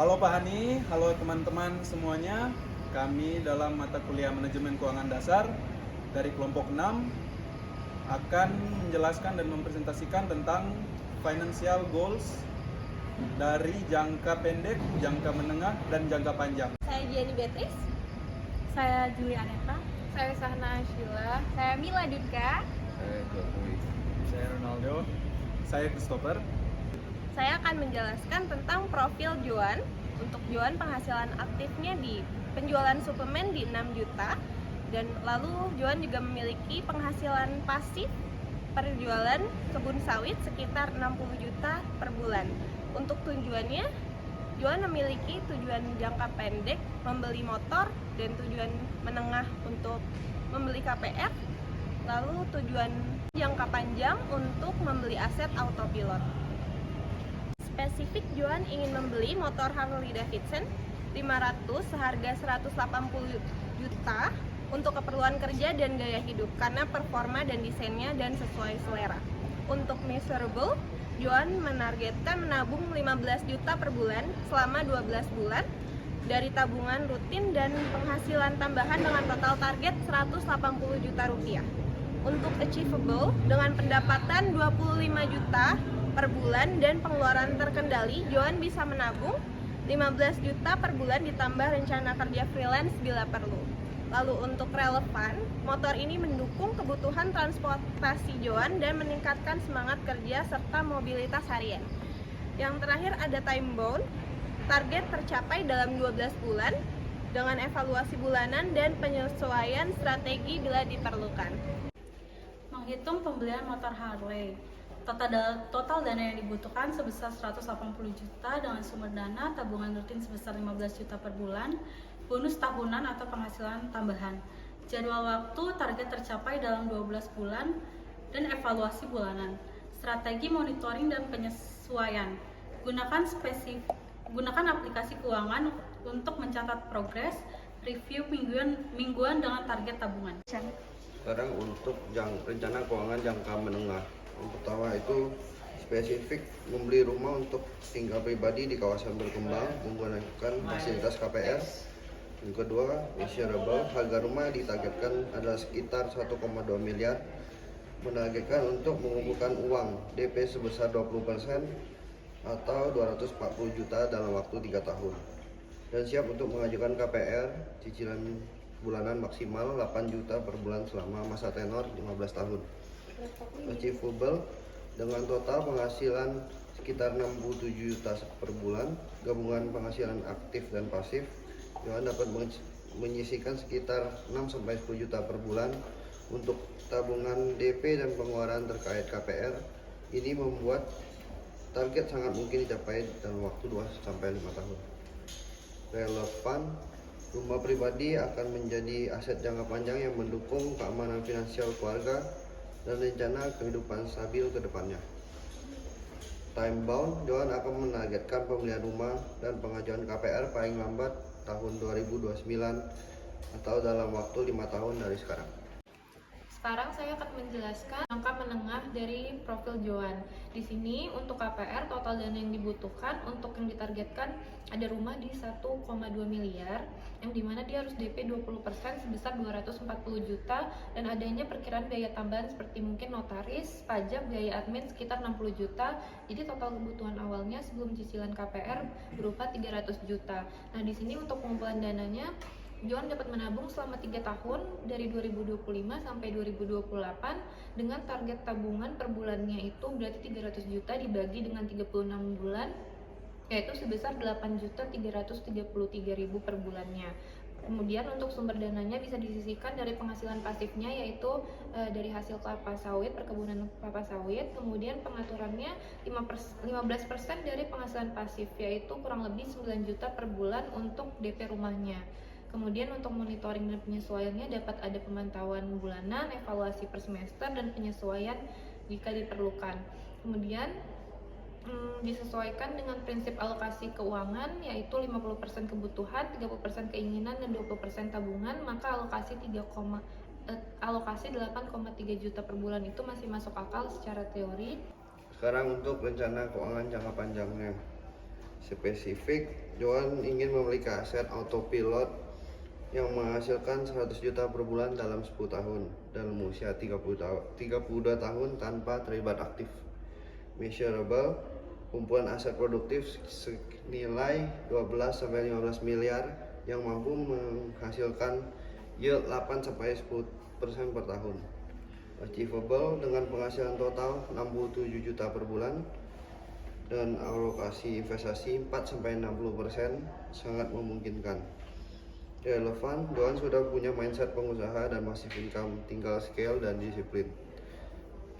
Halo Pak Hani, halo teman-teman semuanya. Kami dalam mata kuliah Manajemen Keuangan Dasar dari kelompok 6 akan menjelaskan dan mempresentasikan tentang financial goals dari jangka pendek, jangka menengah, dan jangka panjang. Saya Jenny Beatrice. Saya Juli Aneta. Saya Sahna Ashila. Saya Mila Dunka. Saya Jokowi. Saya Ronaldo. Saya Christopher. Saya akan menjelaskan tentang profil Joan. Untuk Joan, penghasilan aktifnya di penjualan suplemen di 6 juta. Dan lalu Joan juga memiliki penghasilan pasif perjualan kebun sawit sekitar 60 juta per bulan. Untuk tujuannya, Joan memiliki tujuan jangka pendek membeli motor dan tujuan menengah untuk membeli KPR, lalu tujuan jangka panjang untuk membeli aset autopilot. Spesifik Joan ingin membeli motor Harley Davidson 500 seharga 180 juta untuk keperluan kerja dan gaya hidup karena performa dan desainnya dan sesuai selera. Untuk measurable, Joan menargetkan menabung 15 juta per bulan selama 12 bulan dari tabungan rutin dan penghasilan tambahan dengan total target 180 juta rupiah. Untuk achievable, dengan pendapatan 25 juta per bulan dan pengeluaran terkendali, Joan bisa menabung 15 juta per bulan ditambah rencana kerja freelance bila perlu. Lalu untuk relevan, motor ini mendukung kebutuhan transportasi Joan dan meningkatkan semangat kerja serta mobilitas harian. Yang terakhir ada time bound, target tercapai dalam 12 bulan dengan evaluasi bulanan dan penyesuaian strategi bila diperlukan. Menghitung pembelian motor Harley. Total dana yang dibutuhkan sebesar 180 juta dengan sumber dana tabungan rutin sebesar 15 juta per bulan, bonus tahunan atau penghasilan tambahan. Jadwal waktu target tercapai dalam 12 bulan dan evaluasi bulanan. Strategi monitoring dan penyesuaian. Gunakan aplikasi keuangan untuk mencatat progres, review mingguan dengan target tabungan. Sekarang untuk rencana keuangan jangka menengah. Yang pertama itu spesifik membeli rumah untuk tinggal pribadi di kawasan berkembang menggunakan fasilitas KPR. Yang kedua, measurable, harga rumah ditargetkan adalah sekitar 1,2 miliar. Menargetkan untuk mengumpulkan uang DP sebesar 20% atau 240 juta dalam waktu 3 tahun. Dan siap untuk mengajukan KPR cicilan bulanan maksimal 8 juta per bulan selama masa tenor 15 tahun. Achievable, dengan total penghasilan sekitar 67 juta per bulan, gabungan penghasilan aktif dan pasif, Joan dapat menyisihkan sekitar 6-10 juta per bulan untuk tabungan DP dan pengeluaran terkait KPR. Ini membuat target sangat mungkin dicapai dalam waktu 2-5 tahun. Relevan, rumah pribadi akan menjadi aset jangka panjang yang mendukung keamanan finansial keluarga dan rencana kehidupan stabil ke depannya. Time bound, Joan akan menargetkan pembelian rumah dan pengajuan KPR paling lambat tahun 2029 atau dalam waktu 5 tahun dari sekarang. Sekarang saya akan menjelaskan jangka menengah dari profil Joan. Di sini untuk KPR total dana yang dibutuhkan untuk yang ditargetkan ada rumah di 1,2 miliar, yang dimana dia harus DP 20% sebesar 240 juta dan adanya perkiraan biaya tambahan seperti mungkin notaris, pajak, biaya admin sekitar 60 juta. Jadi total kebutuhan awalnya sebelum cicilan KPR berupa 300 juta. Nah, di sini untuk pengumpulan dananya Joan dapat menabung selama 3 tahun dari 2025 sampai 2028 dengan target tabungan per bulannya itu berarti 300 juta dibagi dengan 36 bulan yaitu sebesar 8.333.000 per bulannya. Kemudian untuk sumber dananya bisa disisihkan dari penghasilan pasifnya yaitu dari hasil kelapa sawit, perkebunan kelapa sawit. Kemudian pengaturannya 15% dari penghasilan pasif yaitu kurang lebih 9 juta per bulan untuk DP rumahnya. Kemudian untuk monitoring dan penyesuaiannya dapat ada pemantauan bulanan, evaluasi per semester, dan penyesuaian jika diperlukan. Kemudian disesuaikan dengan prinsip alokasi keuangan yaitu 50% kebutuhan, 30% keinginan, dan 20% tabungan, maka alokasi 8,3 juta per bulan itu masih masuk akal secara teori. Sekarang untuk rencana keuangan jangka panjangnya. Spesifik, Johan ingin memiliki aset autopilot yang menghasilkan 100 juta per bulan dalam 10 tahun dalam usia 32 tahun tanpa terlibat aktif. Measurable, kumpulan aset produktif senilai 12-15 miliar yang mampu menghasilkan yield 8-10% per tahun. Achievable, dengan penghasilan total 67 juta per bulan dan alokasi investasi 4-60% sangat memungkinkan. Relevan, Johan sudah punya mindset pengusaha dan passive income, tinggal scale dan disiplin.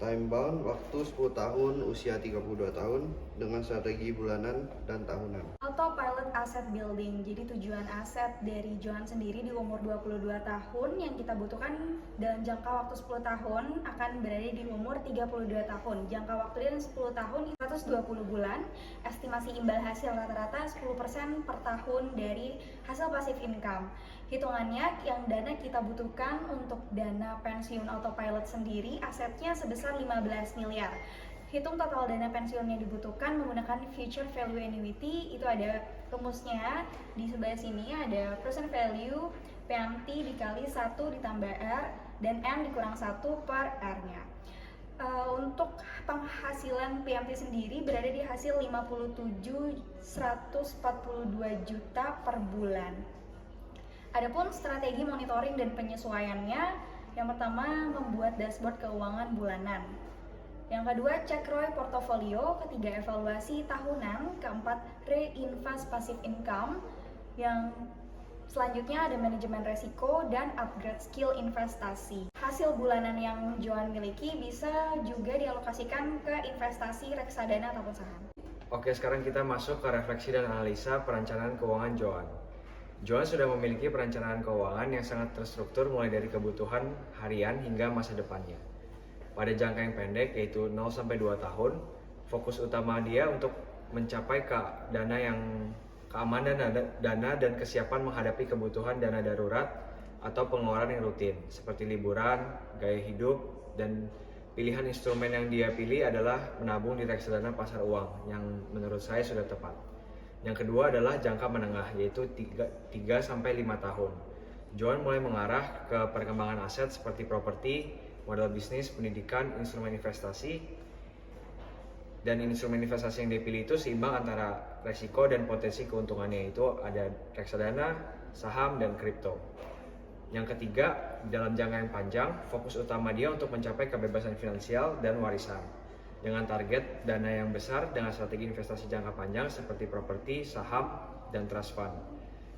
Time bound, waktu 10 tahun, usia 32 tahun dengan strategi bulanan dan tahunan. Autopilot asset building. Jadi tujuan aset dari Johan sendiri di umur 22 tahun yang kita butuhkan dalam jangka waktu 10 tahun akan berada di umur 32 tahun. Jangka waktu dalam 10 tahun 120 bulan. Estimasi imbal hasil rata-rata 10% per tahun dari hasil passive income. Hitungannya, yang dana kita butuhkan untuk dana pensiun autopilot sendiri asetnya sebesar 15 miliar. Hitung total dana pensiun yang dibutuhkan menggunakan future value annuity. Itu ada rumusnya di sebelah sini, ada present value PMT dikali 1 ditambah R dan M dikurang 1 per R-nya. Untuk penghasilan PMT sendiri berada di hasil 57.142 juta per bulan. Adapun strategi monitoring dan penyesuaiannya, yang pertama membuat dashboard keuangan bulanan. Yang kedua, cek ROI portofolio. Ketiga, evaluasi tahunan. Keempat, reinvest passive income. Yang selanjutnya ada manajemen resiko dan upgrade skill investasi. Hasil bulanan yang Johan miliki bisa juga dialokasikan ke investasi reksadana ataupun saham. Oke, sekarang kita masuk ke refleksi dan analisa perencanaan keuangan Johan. Johan sudah memiliki perencanaan keuangan yang sangat terstruktur mulai dari kebutuhan harian hingga masa depannya. Pada jangka yang pendek yaitu 0-2 tahun, fokus utama dia untuk mencapai keamanan dana dan kesiapan menghadapi kebutuhan dana darurat atau pengeluaran yang rutin seperti liburan, gaya hidup, dan pilihan instrumen yang dia pilih adalah menabung di reksadana pasar uang yang menurut saya sudah tepat. Yang kedua adalah jangka menengah, yaitu 3-5 tahun. Johan mulai mengarah ke perkembangan aset seperti properti, modal bisnis, pendidikan, instrumen investasi. Dan instrumen investasi yang dipilih itu seimbang antara resiko dan potensi keuntungannya, yaitu ada reksadana, saham, dan kripto. Yang ketiga, dalam jangka yang panjang, fokus utama dia untuk mencapai kebebasan finansial dan warisan. Dengan target dana yang besar dengan strategi investasi jangka panjang seperti properti, saham, dan trust fund.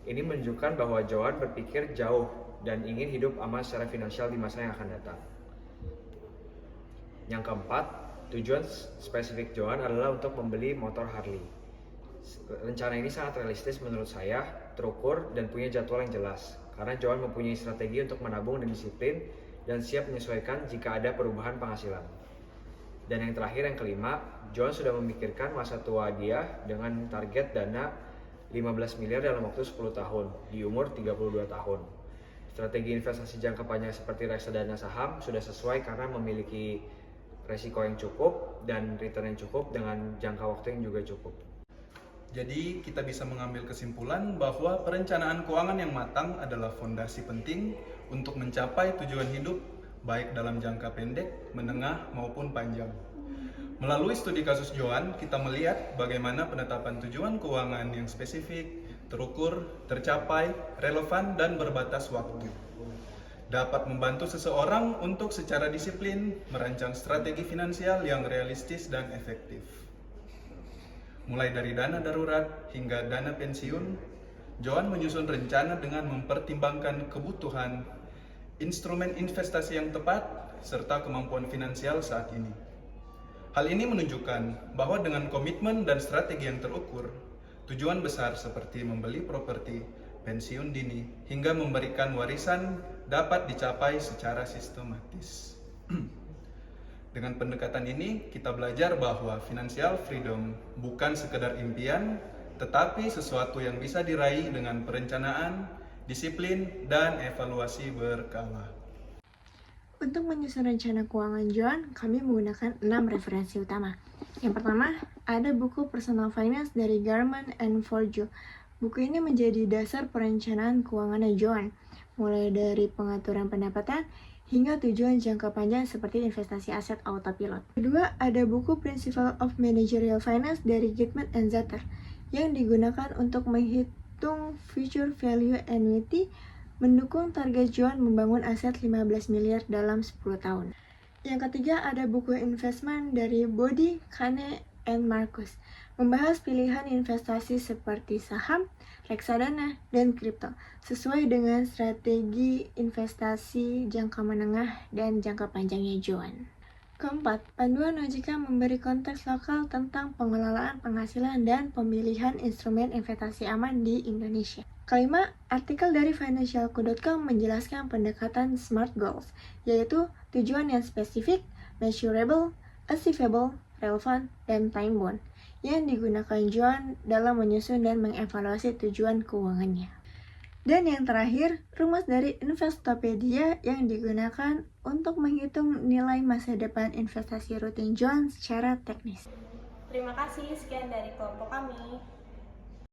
Ini menunjukkan bahwa Johan berpikir jauh dan ingin hidup aman secara finansial di masa yang akan datang. Yang keempat, tujuan spesifik Johan adalah untuk membeli motor Harley. Rencana ini sangat realistis menurut saya, terukur, dan punya jadwal yang jelas. Karena Johan mempunyai strategi untuk menabung dan disiplin dan siap menyesuaikan jika ada perubahan penghasilan. Dan yang terakhir, yang kelima, Johan sudah memikirkan masa tua dia dengan target dana 15 miliar dalam waktu 10 tahun di umur 32 tahun. Strategi investasi jangka panjang seperti reksadana saham sudah sesuai karena memiliki resiko yang cukup dan return yang cukup dengan jangka waktu yang juga cukup. Jadi kita bisa mengambil kesimpulan bahwa perencanaan keuangan yang matang adalah fondasi penting untuk mencapai tujuan hidup baik dalam jangka pendek, menengah, maupun panjang. Melalui studi kasus Johan, kita melihat bagaimana penetapan tujuan keuangan yang spesifik, terukur, tercapai, relevan, dan berbatas waktu dapat membantu seseorang untuk secara disiplin merancang strategi finansial yang realistis dan efektif. Mulai dari dana darurat hingga dana pensiun, Johan menyusun rencana dengan mempertimbangkan kebutuhan, instrumen investasi yang tepat, serta kemampuan finansial saat ini. Hal ini menunjukkan bahwa dengan komitmen dan strategi yang terukur, tujuan besar seperti membeli properti, pensiun dini, hingga memberikan warisan dapat dicapai secara sistematis. Dengan pendekatan ini, kita belajar bahwa financial freedom bukan sekedar impian, tetapi sesuatu yang bisa diraih dengan perencanaan, disiplin, dan evaluasi berkala. Untuk menyusun rencana keuangan Johan, kami menggunakan 6 referensi utama. Yang pertama, ada buku Personal Finance dari Garman and Forjo. Buku ini menjadi dasar perencanaan keuangannya Joan, mulai dari pengaturan pendapatan hingga tujuan jangka panjang seperti investasi aset autopilot. Kedua, ada buku Principle of Managerial Finance dari Gitman and Zatter yang digunakan untuk menghitung future value annuity, mendukung target Joan membangun aset 15 miliar dalam 10 tahun. Yang ketiga, ada buku investment dari Bodhi, Kane, and Marcus, membahas pilihan investasi seperti saham, reksadana, dan kripto, sesuai dengan strategi investasi jangka menengah dan jangka panjangnya Joan. Keempat, panduan OJK memberi konteks lokal tentang pengelolaan penghasilan dan pemilihan instrumen investasi aman di Indonesia. Kelima, artikel dari financialku.com menjelaskan pendekatan SMART Goals, yaitu tujuan yang spesifik, measurable, achievable, relevant, dan time-bound, yang digunakan Joan dalam menyusun dan mengevaluasi tujuan keuangannya. Dan yang terakhir, rumus dari Investopedia yang digunakan untuk menghitung nilai masa depan investasi rutin Joan secara teknis. Terima kasih, sekian dari kelompok kami.